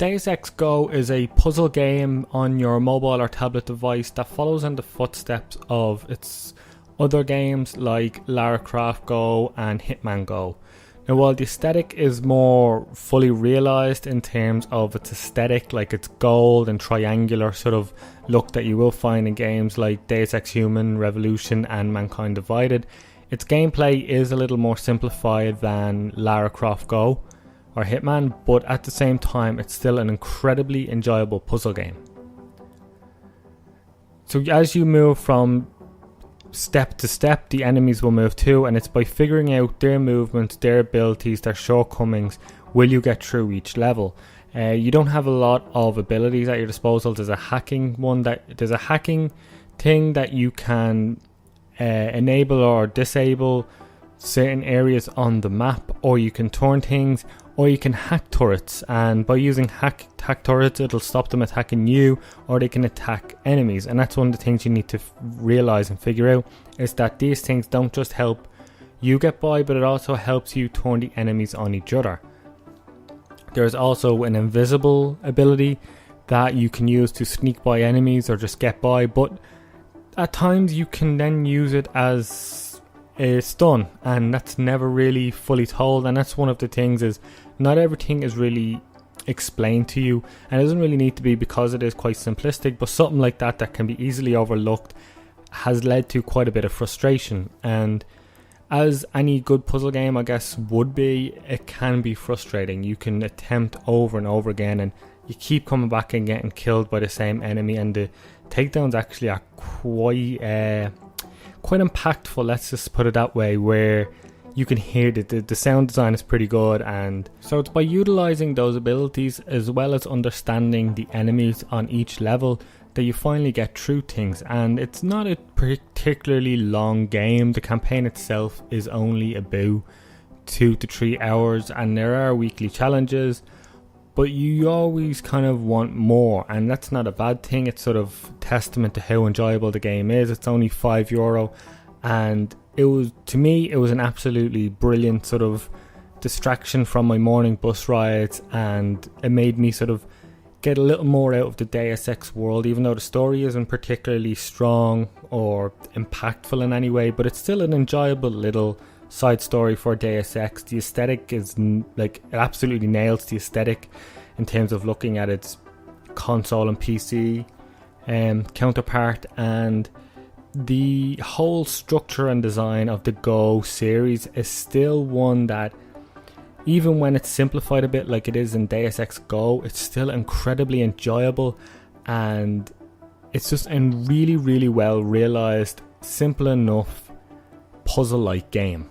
Deus Ex Go is a puzzle game on your mobile or tablet device that follows in the footsteps of its other games like Lara Croft Go and Hitman Go. Now, while the aesthetic is more fully realised in terms of its aesthetic, like its gold and triangular sort of look that you will find in games like Deus Ex Human Revolution and Mankind Divided, its gameplay is a little more simplified than Lara Croft Go or Hitman, but at the same time it's still an incredibly enjoyable puzzle game. So as you move from step to step, the enemies will move too, and it's by figuring out their movements, their abilities, their shortcomings will you get through each level. You don't have a lot of abilities at your disposal. There's a hacking thing that you can enable or disable certain areas on the map, or you can turn things, or you can hack turrets, and by using hack turrets it'll stop them attacking you, or they can attack enemies. And that's one of the things you need to realise and figure out, is that these things don't just help you get by, but it also helps you turn the enemies on each other. There's also an invisible ability that you can use to sneak by enemies or just get by, but at times you can then use it as a stun, and that's never really fully told. And that's one of the things, is not everything is really explained to you, and it doesn't really need to be, because it is quite simplistic, but something like that can be easily overlooked has led to quite a bit of frustration. And as any good puzzle game, I guess, would be, it can be frustrating. You can attempt over and over again, and you keep coming back and getting killed by the same enemy, and the takedowns actually are quite impactful, let's just put it that way, where you can hear the sound design is pretty good. And so it's by utilising those abilities as well as understanding the enemies on each level that you finally get through things. And it's not a particularly long game. The campaign itself is only about 2 to 3 hours, and there are weekly challenges, but you always kind of want more, and that's not a bad thing. It's sort of testament to how enjoyable the game is. It's only €5, and to me it was an absolutely brilliant sort of distraction from my morning bus rides, and it made me sort of get a little more out of the Deus Ex world, even though the story isn't particularly strong or impactful in any way, but it's still an enjoyable little side story for Deus Ex. The aesthetic is it absolutely nails the aesthetic in terms of looking at its console and PC counterpart, and the whole structure and design of the Go series is still one that, even when it's simplified a bit like it is in Deus Ex Go, it's still incredibly enjoyable, and it's just a really, really well realised, simple enough puzzle-like game.